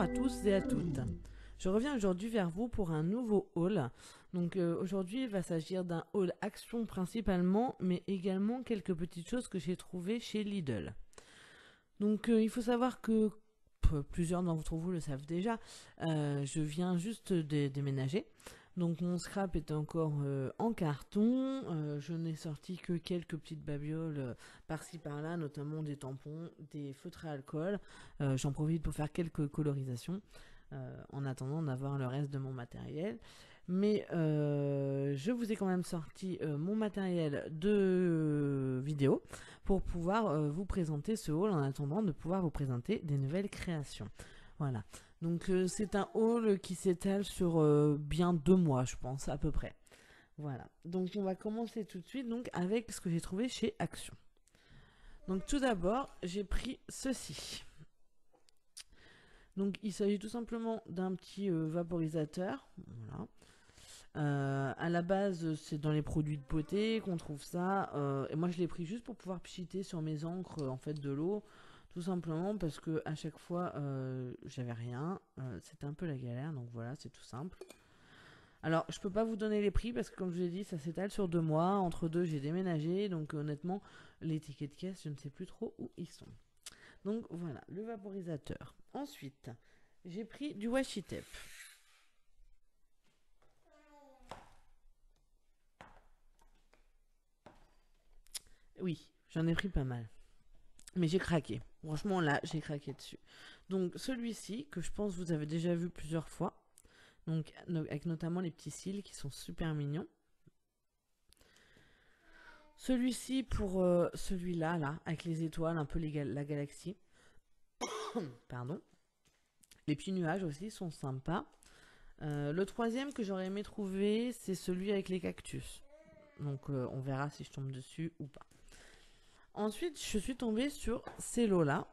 à tous et à toutes. Je reviens aujourd'hui vers vous pour un nouveau haul. Donc aujourd'hui, il va s'agir d'un haul action principalement, mais également quelques petites choses que j'ai trouvées chez Lidl. Donc il faut savoir que plusieurs d'entre vous le savent déjà, je viens juste de déménager. Donc mon scrap est encore en carton. Je n'ai sorti que quelques petites babioles par-ci par-là, notamment des tampons, des feutres à alcool. J'en profite pour faire quelques colorisations en attendant d'avoir le reste de mon matériel. Mais je vous ai quand même sorti mon matériel de vidéo pour pouvoir vous présenter ce haul en attendant de pouvoir vous présenter des nouvelles créations. Voilà. Donc c'est un haul qui s'étale sur bien 2 mois, je pense, à peu près. Voilà. Donc on va commencer tout de suite donc, avec ce que j'ai trouvé chez Action. Donc tout d'abord, j'ai pris ceci. Donc il s'agit tout simplement d'un petit vaporisateur. Voilà. À la base, c'est dans les produits de beauté qu'on trouve ça. Et moi, je l'ai pris juste pour pouvoir pchiter sur mes encres en fait de l'eau. Tout simplement parce que à chaque fois, j'avais rien. C'était un peu la galère, donc voilà, c'est tout simple. Alors, je peux pas vous donner les prix parce que comme je vous ai dit, ça s'étale sur 2 mois. Entre deux, j'ai déménagé, donc honnêtement, les tickets de caisse, je ne sais plus trop où ils sont. Donc voilà, le vaporisateur. Ensuite, j'ai pris du washi tape. Oui, j'en ai pris pas mal. Mais j'ai craqué. Franchement, là, j'ai craqué dessus. Donc, celui-ci, que je pense vous avez déjà vu plusieurs fois. Donc, avec notamment les petits cils qui sont super mignons. Celui-ci pour celui-là, là, avec les étoiles, un peu la galaxie. Pardon. Les petits nuages aussi sont sympas. Le troisième que j'aurais aimé trouver, c'est celui avec les cactus. Donc, on verra si je tombe dessus ou pas. Ensuite, je suis tombée sur ces lots-là.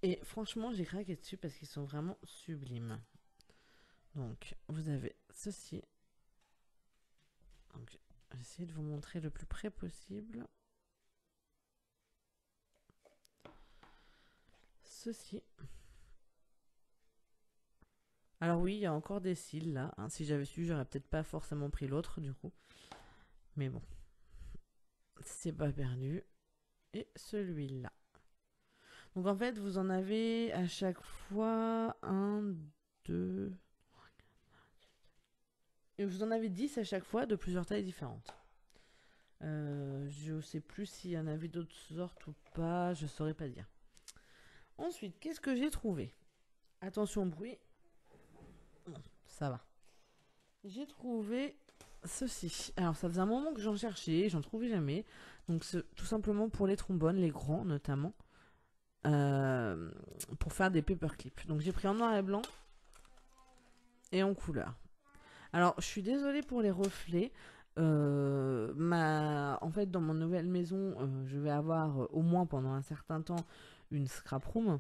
Et franchement, j'ai craqué dessus parce qu'ils sont vraiment sublimes. Donc, vous avez ceci. Donc, j'essaie de vous montrer le plus près possible. Ceci. Alors oui, il y a encore des cils là. Hein. Si j'avais su, j'aurais peut-être pas forcément pris l'autre du coup. Mais bon, c'est pas perdu. Et celui-là. Donc en fait, vous en avez à chaque fois un, deux... Et vous en avez 10 à chaque fois de plusieurs tailles différentes. Je sais plus s'il y en avait d'autres sortes ou pas, je saurais pas dire. Ensuite, qu'est-ce que j'ai trouvé? Attention au bruit. Bon, ça va. J'ai trouvé ceci. Alors, ça faisait un moment que j'en cherchais, j'en trouvais jamais. Donc, c'est tout simplement pour les trombones, les grands notamment, pour faire des paperclips. Donc, j'ai pris en noir et blanc et en couleur. Alors, je suis désolée pour les reflets. En fait, dans mon nouvelle maison, je vais avoir au moins pendant un certain temps une scrap room.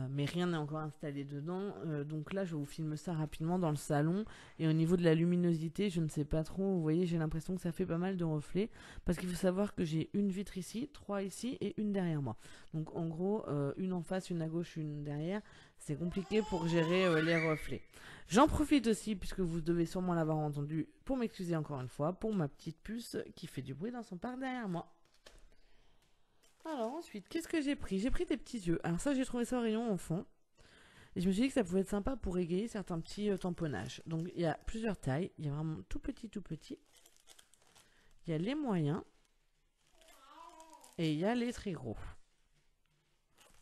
Mais rien n'est encore installé dedans. Donc là, je vous filme ça rapidement dans le salon. Et au niveau de la luminosité, je ne sais pas trop. Vous voyez, j'ai l'impression que ça fait pas mal de reflets. Parce qu'il faut savoir que j'ai une vitre ici, 3 ici et une derrière moi. Donc en gros, une en face, une à gauche, une derrière. C'est compliqué pour gérer les reflets. J'en profite aussi, puisque vous devez sûrement l'avoir entendu, pour m'excuser encore une fois, pour ma petite puce qui fait du bruit dans son parc derrière moi. Alors ensuite, qu'est-ce que j'ai pris? J'ai pris des petits yeux. Alors ça, j'ai trouvé ça au rayon enfant. Et je me suis dit que ça pouvait être sympa pour égayer certains petits tamponnages. Donc il y a plusieurs tailles. Il y a vraiment tout petit, tout petit. Il y a les moyens. Et il y a les très gros.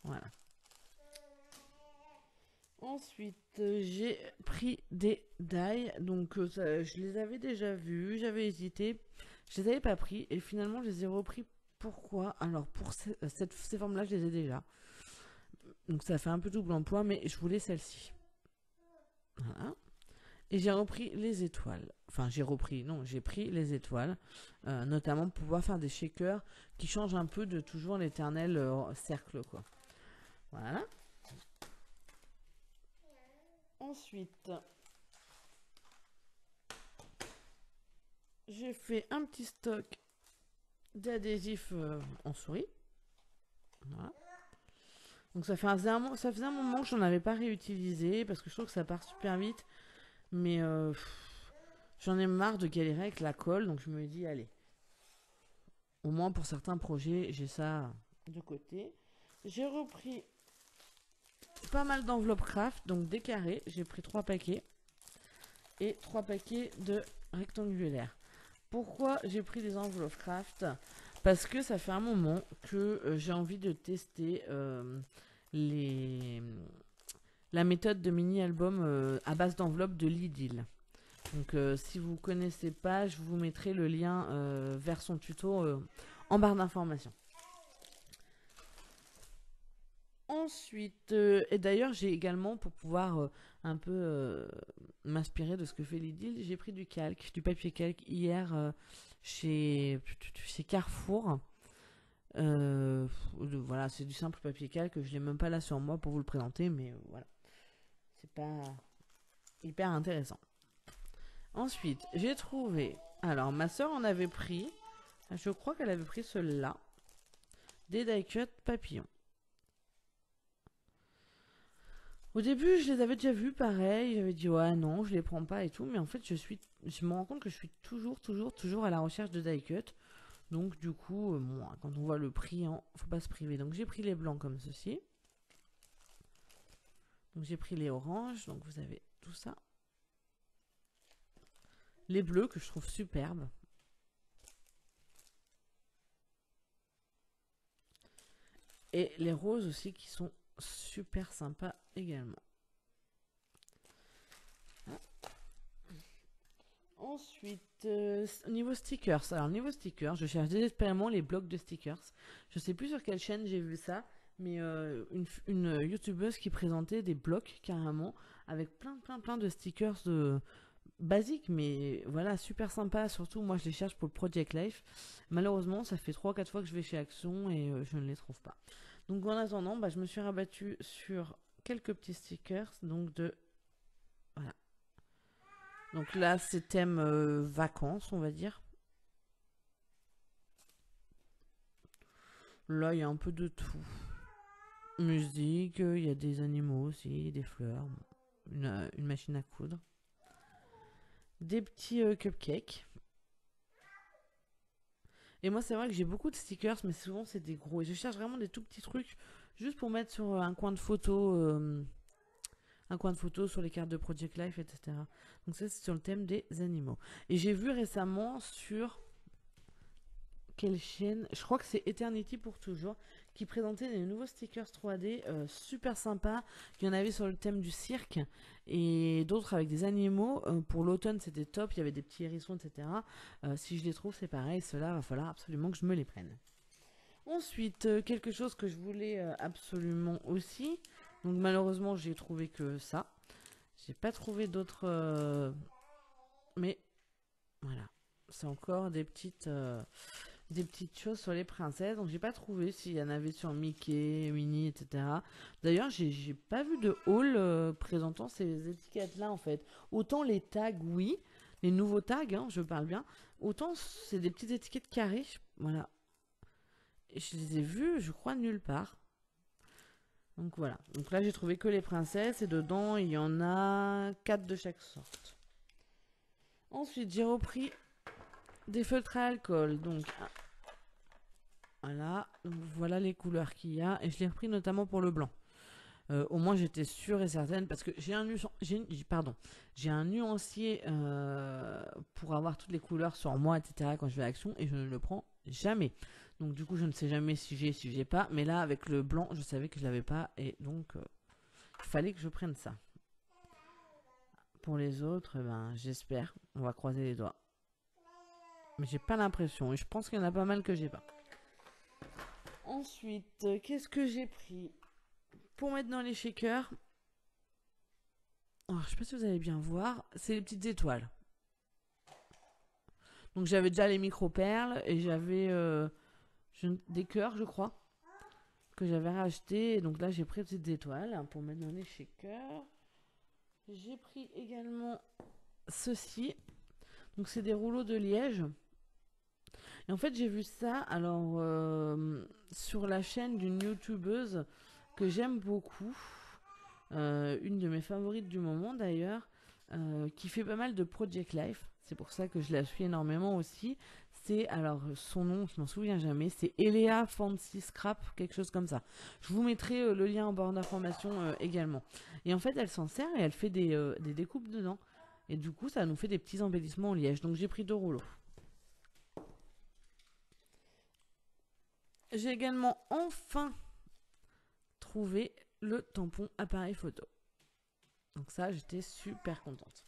Voilà. Ensuite, j'ai pris des die. Donc je les avais déjà vus. J'avais hésité. Je les avais pas pris. Et finalement, je les ai repris. Pourquoi? Alors pour ces formes-là, je les ai déjà. Donc ça fait un peu double emploi, mais je voulais celle-ci. Voilà. Et j'ai repris les étoiles. Enfin, j'ai pris les étoiles. Notamment pour pouvoir faire des shakers qui changent un peu de toujours l'éternel cercle, quoi. Voilà. Ensuite, j'ai fait un petit stock d'adhésifs en souris. Voilà. Donc ça faisait un moment que j'en avais pas réutilisé parce que je trouve que ça part super vite. Mais j'en ai marre de galérer avec la colle. Donc je me dis, allez, au moins pour certains projets, j'ai ça de côté. J'ai repris pas mal d'enveloppes craft, donc des carrés. J'ai pris 3 paquets et 3 paquets de rectangulaires. Pourquoi j'ai pris des enveloppes craft? Parce que ça fait un moment que j'ai envie de tester les... la méthode de mini-album à base d'enveloppe de Lidl. Donc si vous ne connaissez pas, je vous mettrai le lien vers son tuto en barre d'informations. Ensuite, et d'ailleurs j'ai également, pour pouvoir un peu m'inspirer de ce que fait Lidl, j'ai pris du calque, du papier calque hier chez Carrefour. Voilà, c'est du simple papier calque, je l'ai même pas là sur moi pour vous le présenter, mais voilà, c'est pas hyper intéressant. Ensuite, j'ai trouvé, alors ma soeur en avait pris, je crois qu'elle avait pris celui-là, des die-cut papillons. Au début, je les avais déjà vus pareil, j'avais dit ouais non, je les prends pas et tout, mais en fait je me rends compte que je suis toujours à la recherche de die-cut. Donc du coup, bon, quand on voit le prix, hein, faut pas se priver. Donc j'ai pris les blancs comme ceci. Donc j'ai pris les oranges, donc vous avez tout ça. Les bleus que je trouve superbes. Et les roses aussi qui sont super sympas également. Ensuite, niveau stickers. Alors, niveau stickers, je cherche désespérément les blocs de stickers. Je sais plus sur quelle chaîne j'ai vu ça, mais une youtubeuse qui présentait des blocs carrément avec plein de stickers basiques, mais voilà, super sympa. Surtout, moi, je les cherche pour le Project Life. Malheureusement, ça fait 3 ou 4 fois que je vais chez Action et je ne les trouve pas. Donc, en attendant, bah, je me suis rabattue sur quelques petits stickers, donc de... Voilà. Donc là, c'est thème vacances, on va dire. Là, il y a un peu de tout. Musique, il y a des animaux aussi, des fleurs, une machine à coudre. Des petits cupcakes. Et moi, c'est vrai que j'ai beaucoup de stickers, mais souvent, c'est des gros. Et je cherche vraiment des tout petits trucs, juste pour mettre sur un coin de photo... un coin de photo sur les cartes de Project Life, etc. Donc ça, c'est sur le thème des animaux. Et j'ai vu récemment sur... Quelle chaîne? Je crois que c'est Eternity pour toujours, qui présentait des nouveaux stickers 3D super sympas. Il y en avait sur le thème du cirque et d'autres avec des animaux. Pour l'automne, c'était top. Il y avait des petits hérissons, etc. Si je les trouve, c'est pareil. Ceux-là, va falloir absolument que je me les prenne. Ensuite, quelque chose que je voulais absolument aussi. Donc malheureusement, j'ai trouvé que ça. J'ai pas trouvé d'autres. Mais voilà, c'est encore des petites choses sur les princesses. Donc j'ai pas trouvé s'il y en avait sur Mickey, Minnie, etc. D'ailleurs, j'ai pas vu de haul présentant ces étiquettes-là en fait. Autant les tags, oui, les nouveaux tags, hein, je parle bien. Autant c'est des petites étiquettes carrées. Voilà. Et je les ai vues, je crois, nulle part. Donc voilà. Donc là, j'ai trouvé que les princesses et dedans, il y en a 4 de chaque sorte. Ensuite, j'ai repris des feutres à alcool. Donc voilà, voilà les couleurs qu'il y a. Et je l'ai repris notamment pour le blanc. Au moins j'étais sûre et certaine parce que j'ai un nuancier pour avoir toutes les couleurs sur moi, etc. quand je vais à Action et je ne le prends jamais. Donc du coup je ne sais jamais si j'ai pas. Mais là avec le blanc je savais que je l'avais pas et donc il fallait que je prenne ça. Pour les autres, ben, j'espère. On va croiser les doigts. Mais j'ai pas l'impression et je pense qu'il y en a pas mal que j'ai pas. Ensuite, qu'est-ce que j'ai pris pour mettre dans les shakers? Alors, je sais pas si vous allez bien voir, c'est les petites étoiles. Donc j'avais déjà les micro-perles et j'avais des cœurs, je crois, que j'avais racheté. Et donc là, j'ai pris les petites étoiles pour mettre dans les shakers. J'ai pris également ceci. Donc c'est des rouleaux de liège. Et en fait, j'ai vu ça alors sur la chaîne d'une youtubeuse que j'aime beaucoup. Une de mes favorites du moment d'ailleurs, qui fait pas mal de Project Life. C'est pour ça que je la suis énormément aussi. C'est, alors son nom, je m'en souviens jamais, c'est Elea Fancy Scrap, quelque chose comme ça. Je vous mettrai le lien en barre d'information également. Et en fait, elle s'en sert et elle fait des découpes dedans. Et du coup, ça nous fait des petits embellissements en liège. Donc j'ai pris 2 rouleaux. J'ai également enfin trouvé le tampon appareil photo. Donc ça, j'étais super contente.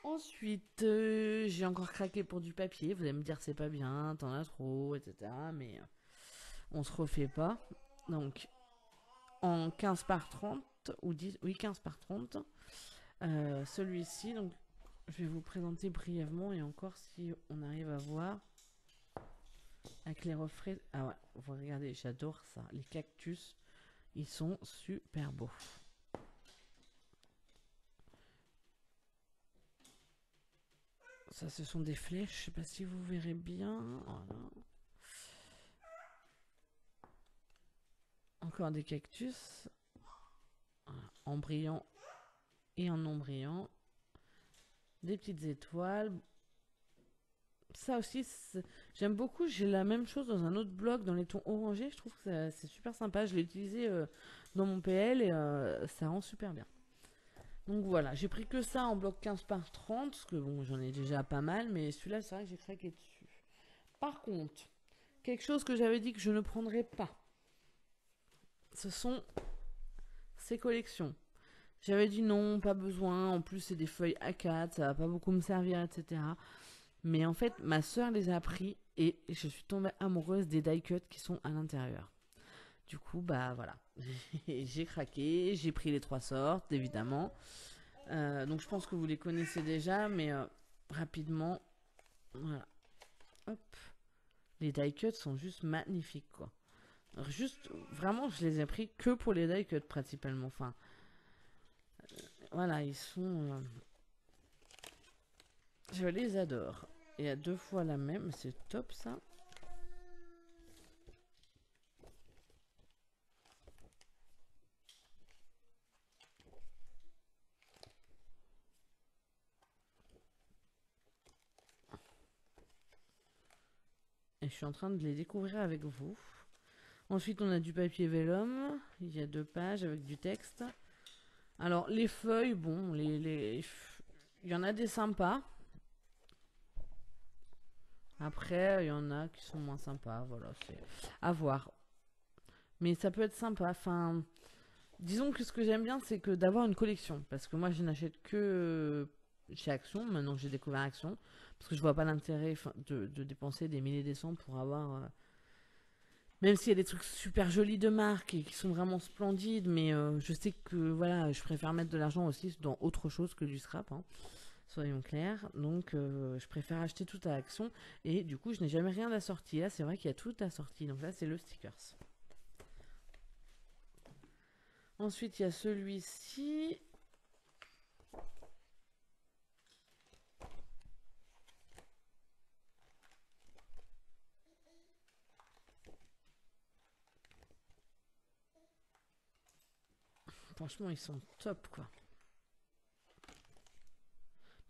Ensuite, j'ai encore craqué pour du papier. Vous allez me dire c'est pas bien, t'en as trop, etc. Mais on se refait pas. Donc, en 15 par 30, ou 10, oui 15 par 30, celui-ci, donc je vais vous présenter brièvement et encore si on arrive à voir avec les reflets. Ah ouais, vous regardez, j'adore ça. Les cactus, ils sont super beaux. Ça, ce sont des flèches. Je sais pas si vous verrez bien. Voilà. Encore des cactus. Voilà. En brillant et en non brillant. Des petites étoiles. Ça aussi, j'aime beaucoup. J'ai la même chose dans un autre blog, dans les tons orangés. Je trouve que c'est super sympa. Je l'ai utilisé dans mon PL et ça rend super bien. Donc voilà, j'ai pris que ça en bloc 15 par 30, parce que bon, j'en ai déjà pas mal, mais celui-là, c'est vrai que j'ai craqué dessus. Par contre, quelque chose que j'avais dit que je ne prendrais pas, ce sont ces collections. J'avais dit non, pas besoin, en plus c'est des feuilles A4, ça va pas beaucoup me servir, etc. Mais en fait, ma soeur les a pris et je suis tombée amoureuse des die cuts qui sont à l'intérieur. Du coup, bah voilà, j'ai craqué, j'ai pris les 3 sortes, évidemment. Donc je pense que vous les connaissez déjà, mais rapidement, voilà. Hop. Les die cuts sont juste magnifiques, quoi. Alors, juste, vraiment, je les ai pris que pour les die cuts, principalement. Enfin, voilà, ils sont... je les adore. Et à 2 fois la même, c'est top, ça. Et je suis en train de les découvrir avec vous. Ensuite, on a du papier vellum. Il y a 2 pages avec du texte. Alors, les feuilles, bon, il y en a des sympas. Après, il y en a qui sont moins sympas. Voilà, c'est à voir. Mais ça peut être sympa. Enfin, disons que ce que j'aime bien, c'est que d'avoir une collection. Parce que moi, je n'achète que chez Action. Maintenant que j'ai découvert Action. Parce que je vois pas l'intérêt de dépenser des milliers des cents pour avoir... même s'il y a des trucs super jolis de marque et qui sont vraiment splendides, mais je sais que voilà, je préfère mettre de l'argent aussi dans autre chose que du scrap, hein, soyons clairs. Donc je préfère acheter tout à Action et du coup je n'ai jamais rien d'assorti. Là c'est vrai qu'il y a tout assorti, donc là c'est le stickers. Ensuite il y a celui-ci. Franchement ils sont top quoi.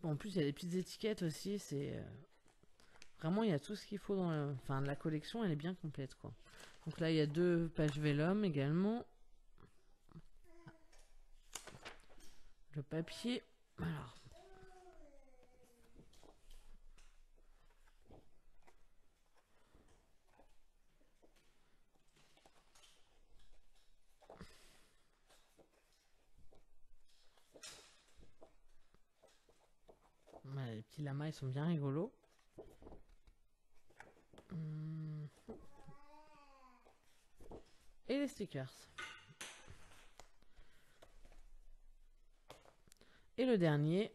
Bon, en plus il y a des petites étiquettes aussi, c'est... vraiment il y a tout ce qu'il faut dans enfin la collection, elle est bien complète quoi. Donc là il y a 2 pages vellum également. Le papier, alors... ouais, les petits lamas ils sont bien rigolos. Et les stickers. Et le dernier.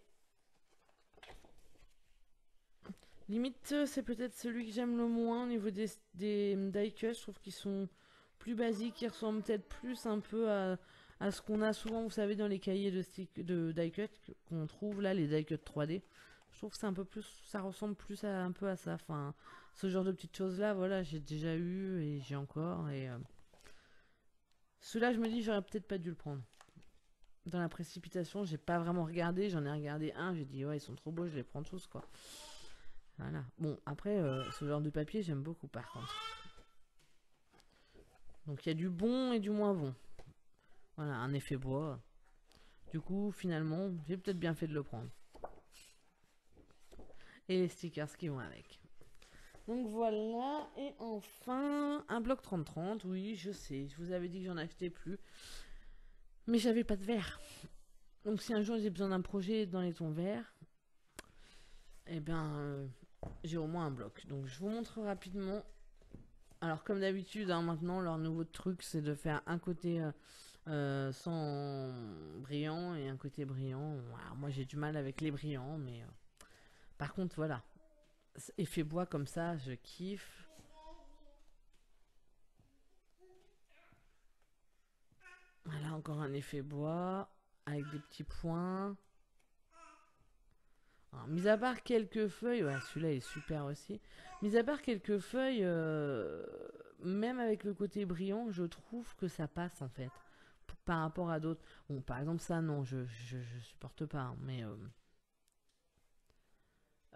Limite, c'est peut-être celui que j'aime le moins au niveau des die cuts. Je trouve qu'ils sont plus basiques, ils ressemblent peut-être plus un peu à ce qu'on a souvent, vous savez, dans les cahiers de die cut qu'on trouve là, les die cut 3D. Je trouve que c'est un peu plus, ça ressemble plus un peu à ça. Enfin, ce genre de petites choses là, voilà, j'ai déjà eu et j'ai encore et Celui-là, je me dis, j'aurais peut-être pas dû le prendre. Dans la précipitation, j'ai pas vraiment regardé. J'en ai regardé un, j'ai dit, ouais, ils sont trop beaux, je les prends tous, quoi. Voilà. Bon, après, ce genre de papier, j'aime beaucoup, par contre. Donc, il y a du bon et du moins bon. Voilà, un effet bois. Du coup, finalement, j'ai peut-être bien fait de le prendre. Et les stickers qui vont avec. Donc voilà, et enfin, un bloc 30-30. Oui, je sais, je vous avais dit que j'en achetais plus. Mais j'avais pas de verre. Donc si un jour j'ai besoin d'un projet dans les tons verts, eh ben, j'ai au moins un bloc. Donc je vous montre rapidement. Alors comme d'habitude, hein, maintenant, leur nouveau truc, c'est de faire un côté sans brillant et un côté brillant. Alors, moi, j'ai du mal avec les brillants, mais par contre, voilà. Effet bois comme ça, je kiffe. Voilà, encore un effet bois avec des petits points. Alors, mis à part quelques feuilles, ouais, celui-là est super aussi. Mis à part quelques feuilles, même avec le côté brillant, je trouve que ça passe en fait. Par rapport à d'autres. Bon, par exemple, ça, non, je supporte pas. Hein, mais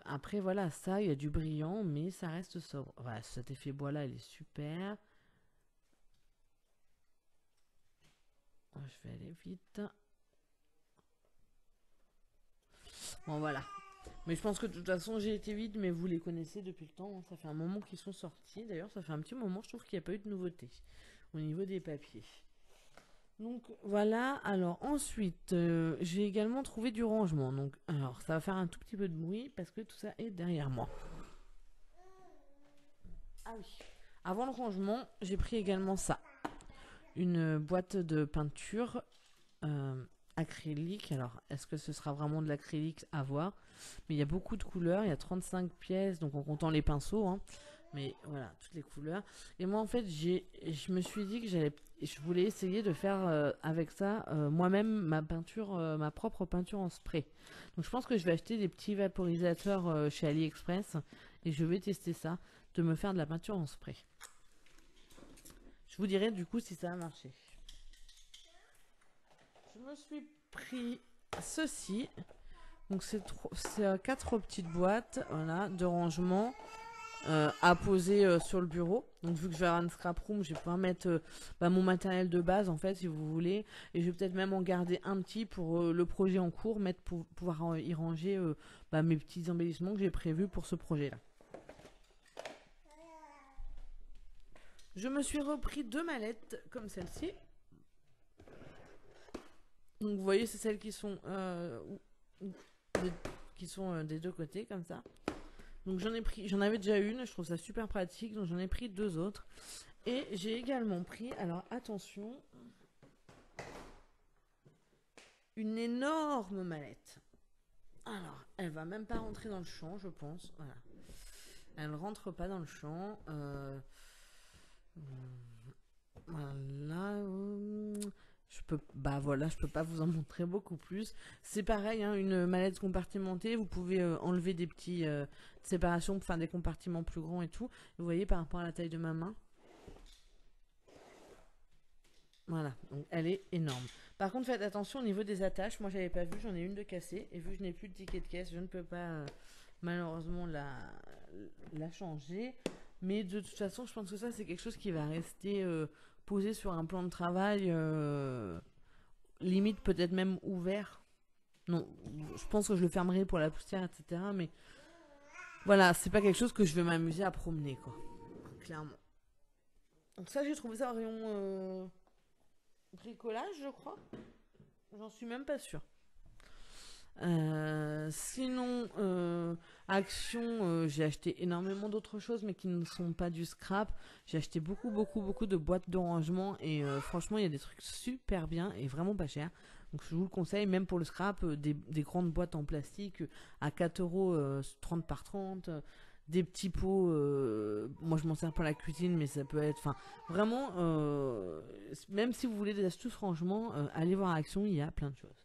après, voilà, ça, il y a du brillant, mais ça reste sobre. Voilà, cet effet bois-là, il est super. Je vais aller vite. Bon, voilà. Mais je pense que de toute façon, j'ai été vite, mais vous les connaissez depuis le temps. Hein. Ça fait un moment qu'ils sont sortis. D'ailleurs, ça fait un petit moment, je trouve qu'il n'y a pas eu de nouveauté au niveau des papiers. Donc voilà, alors ensuite, j'ai également trouvé du rangement. Donc, alors, ça va faire un tout petit peu de bruit parce que tout ça est derrière moi. Ah oui. Avant le rangement, j'ai pris également ça. Une boîte de peinture acrylique. Alors, est-ce que ce sera vraiment de l'acrylique à voir? Mais il y a beaucoup de couleurs. Il y a 35 pièces, donc en comptant les pinceaux. Hein. Mais voilà, toutes les couleurs. Et moi, en fait, je me suis dit que je voulais essayer de faire avec ça moi-même ma peinture, ma propre peinture en spray. Donc, je pense que je vais acheter des petits vaporisateurs chez AliExpress et je vais tester ça, de me faire de la peinture en spray. Je vous dirai du coup si ça a marché. Je me suis pris ceci. Donc, c'est 4 petites boîtes voilà, de rangement. À poser sur le bureau. Donc vu que je vais avoir une scrap room, je vais pouvoir mettre mon matériel de base en fait si vous voulez. Et je vais peut-être même en garder un petit pour le projet en cours, pour pouvoir y ranger mes petits embellissements que j'ai prévus pour ce projet là. Je me suis repris 2 mallettes comme celle-ci. Donc vous voyez c'est celles qui sont des deux côtés comme ça. Donc j'en avais déjà une, je trouve ça super pratique, donc j'en ai pris 2 autres. Et j'ai également pris, alors attention, une énorme mallette. Alors, elle va même pas rentrer dans le champ, je pense. Voilà. Elle rentre pas dans le champ. Voilà. Je peux pas vous en montrer beaucoup plus. C'est pareil, hein, une mallette compartimentée. Vous pouvez enlever des petits séparations pour faire des compartiments plus grands et tout. Vous voyez par rapport à la taille de ma main. Voilà, donc elle est énorme. Par contre, faites attention au niveau des attaches. Moi, j'avais pas vu, j'en ai une de cassée. Et vu que je n'ai plus de ticket de caisse, je ne peux pas malheureusement la changer. Mais de toute façon, je pense que ça, c'est quelque chose qui va rester posé sur un plan de travail, limite peut-être même ouvert. Non, je pense que je le fermerai pour la poussière, etc. Mais voilà, c'est pas quelque chose que je vais m'amuser à promener, quoi. Clairement. Donc ça, j'ai trouvé ça au rayon bricolage, je crois. J'en suis même pas sûre. Sinon, Action, j'ai acheté énormément d'autres choses, mais qui ne sont pas du scrap. J'ai acheté beaucoup de boîtes de rangement et franchement, il y a des trucs super bien et vraiment pas chers. Donc, je vous le conseille, même pour le scrap, des grandes boîtes en plastique à 4 € 30 par 30. Des petits pots, moi je m'en sers pour la cuisine, mais ça peut être, enfin, vraiment, même si vous voulez des astuces rangement, allez voir Action, il y a plein de choses.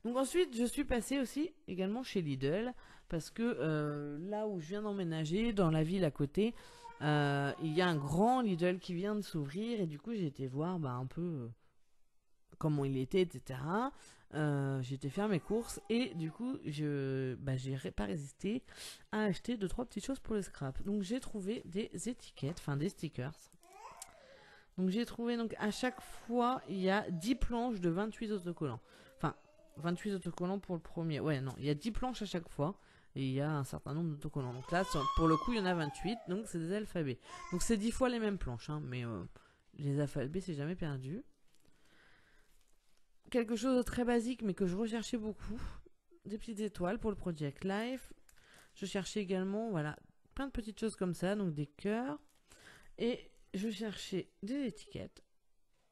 Donc ensuite, je suis passée aussi également chez Lidl parce que là où je viens d'emménager, dans la ville à côté, Il y a un grand Lidl qui vient de s'ouvrir et du coup j'ai été voir un peu comment il était, etc. J'ai été faire mes courses et du coup j'ai pas résisté à acheter 2-3 petites choses pour le scrap. Donc j'ai trouvé des étiquettes, enfin des stickers. Donc j'ai trouvé, donc à chaque fois il y a 10 planches de 28 autocollants. Enfin 28 autocollants pour le premier. Ouais non, il y a 10 planches à chaque fois. Et il y a un certain nombre d'autocollants. Donc là, pour le coup, il y en a 28. Donc c'est des alphabets. Donc c'est 10 fois les mêmes planches. Hein, mais les alphabets, c'est jamais perdu. Quelque chose de très basique, mais que je recherchais beaucoup. Des petites étoiles pour le Project Life. Je cherchais également, voilà, plein de petites choses comme ça. Donc des cœurs. Et je cherchais des étiquettes.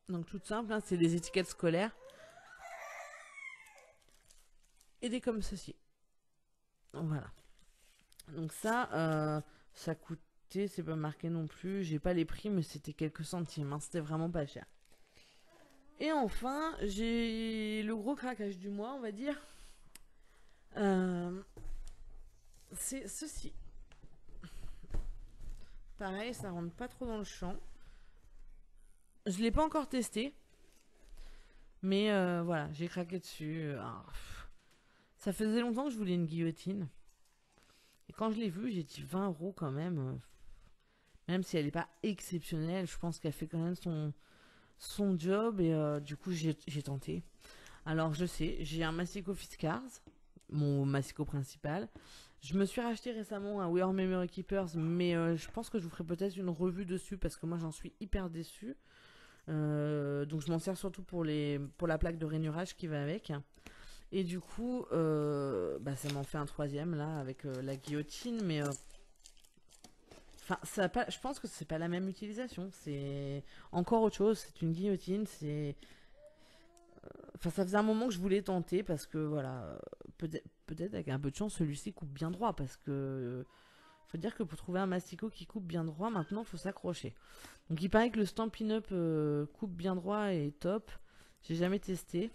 Donc toutes simples. Hein, c'est des étiquettes scolaires. Et des comme ceci. Voilà. Donc ça coûtait, c'est pas marqué non plus, j'ai pas les prix, mais c'était quelques centimes, hein, c'était vraiment pas cher. Et enfin, j'ai le gros craquage du mois, on va dire. C'est ceci. Pareil, ça rentre pas trop dans le champ. Je l'ai pas encore testé, mais voilà, j'ai craqué dessus. Ça faisait longtemps que je voulais une guillotine. Et quand je l'ai vue, j'ai dit 20 € quand même. Même si elle n'est pas exceptionnelle, je pense qu'elle fait quand même son job. Et du coup, j'ai tenté. Alors, je sais, j'ai un Massico Fiskars, mon Massico principal. Je me suis racheté récemment un We Are Memory Keepers, mais je pense que je vous ferai peut-être une revue dessus parce que moi, j'en suis hyper déçue. Donc, je m'en sers surtout pour la plaque de rainurage qui va avec. Et du coup, ça m'en fait un troisième là avec la guillotine, mais enfin, je pense que c'est pas la même utilisation. C'est encore autre chose. C'est une guillotine. Enfin, ça faisait un moment que je voulais tenter parce que voilà, peut-être avec un peu de chance, celui-ci coupe bien droit parce que faut dire que pour trouver un mastico qui coupe bien droit, maintenant, faut s'accrocher. Donc, il paraît que le Stampin' Up coupe bien droit et top. J'ai jamais testé.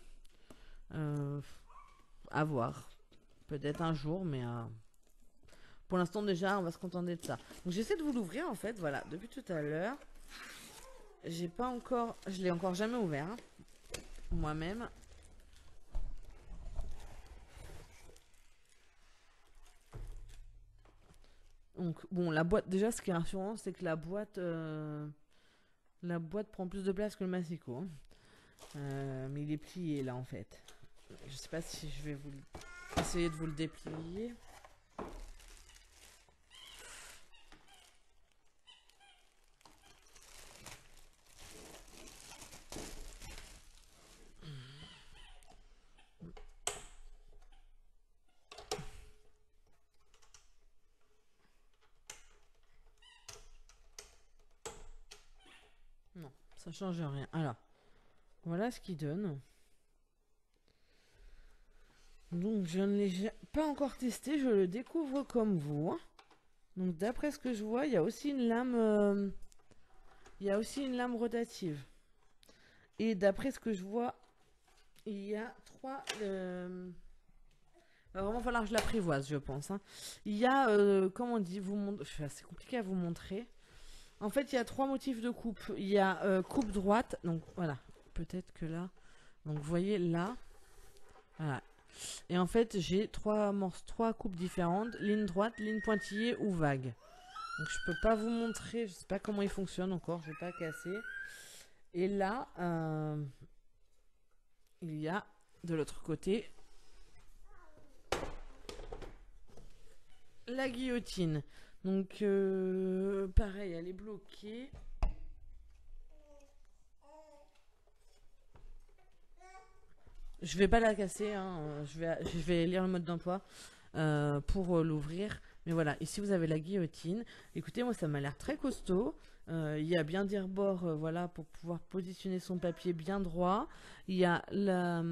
À voir. Peut-être un jour, mais pour l'instant déjà, on va se contenter de ça. Donc j'essaie de vous l'ouvrir en fait, voilà, depuis tout à l'heure. Je l'ai encore jamais ouvert hein, moi-même. Donc bon, la boîte, déjà ce qui est rassurant, c'est que la boîte prend plus de place que le Massico. Hein. Mais il est plié là en fait. Je sais pas si je vais essayer de vous le déplier. Non, ça change rien. Alors, voilà ce qu'il donne. Donc je ne l'ai pas encore testé, je le découvre comme vous. Donc d'après ce que je vois, il y a aussi une lame rotative. Et d'après ce que je vois, il y a 3 va vraiment falloir que je l'apprivoise, je pense. Hein. Il y a comment on dit, c'est compliqué à vous montrer. En fait, il y a 3 motifs de coupe. Il y a coupe droite, donc voilà, peut-être que là. Donc vous voyez là. Voilà. Et en fait, j'ai 3 coupes différentes, ligne droite, ligne pointillée ou vague. Donc je peux pas vous montrer, je sais pas comment il fonctionne encore, je vais pas casser. Et là, il y a de l'autre côté la guillotine. Donc pareil, elle est bloquée. Je vais pas la casser, hein. Je vais lire le mode d'emploi pour l'ouvrir. Mais voilà, ici vous avez la guillotine. Écoutez, moi ça m'a l'air très costaud. Il y a bien des rebords voilà, pour pouvoir positionner son papier bien droit. Il y a la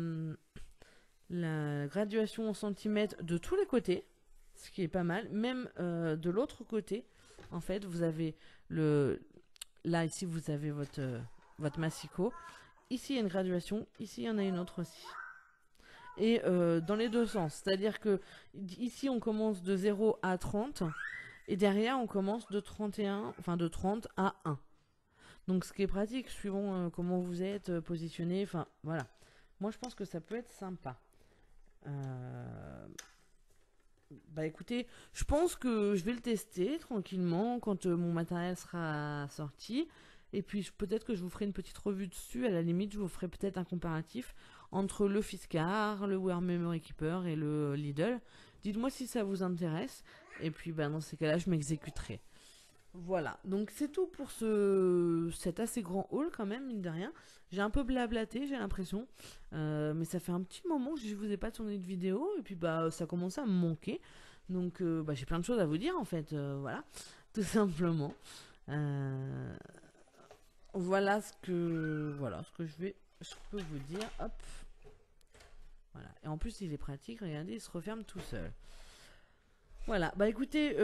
graduation en centimètres de tous les côtés, ce qui est pas mal. Même de l'autre côté, en fait, vous avez là, ici, vous avez votre massicot. Ici, il y a une graduation. Ici, il y en a une autre aussi. Et dans les deux sens. C'est-à-dire que ici, on commence de 0 à 30. Et derrière, on commence de 31, enfin de 30 à 1. Donc ce qui est pratique, suivant comment vous êtes positionné, enfin voilà. Moi je pense que ça peut être sympa. Bah écoutez, je pense que je vais le tester tranquillement quand mon matériel sera sorti. Et puis peut-être que je vous ferai une petite revue dessus. À la limite, je vous ferai peut-être un comparatif entre le Fiskar, le Wear Memory Keeper et le Lidl. Dites-moi si ça vous intéresse. Et puis bah, dans ces cas-là, je m'exécuterai. Voilà, donc c'est tout pour cet assez grand haul quand même, mine de rien. J'ai un peu blablaté, j'ai l'impression. Mais ça fait un petit moment que je vous ai pas tourné de vidéo. Et puis bah ça commençait à me manquer. Donc bah, j'ai plein de choses à vous dire en fait. Voilà, tout simplement. Euh, voilà ce que je peux vous dire. Hop. Voilà. Et en plus il est pratique, regardez, il se referme tout seul. Voilà, bah écoutez,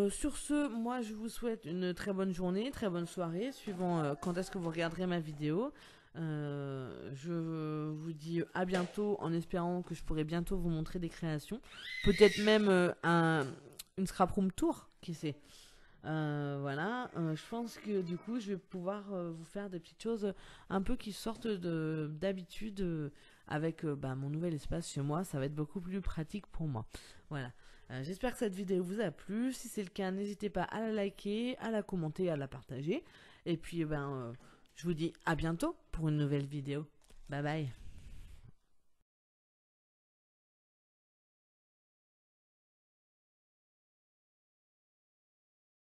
sur ce, moi je vous souhaite une très bonne journée, très bonne soirée, suivant quand est-ce que vous regarderez ma vidéo. Je vous dis à bientôt en espérant que je pourrai bientôt vous montrer des créations. Peut-être même une scrap room tour, qui sait. Voilà, je pense que du coup je vais pouvoir vous faire des petites choses un peu qui sortent d'habitude avec bah, mon nouvel espace chez moi. Ça va être beaucoup plus pratique pour moi. Voilà. J'espère que cette vidéo vous a plu. Si c'est le cas, n'hésitez pas à la liker, à la commenter, à la partager. Et puis, je vous dis à bientôt pour une nouvelle vidéo. Bye bye.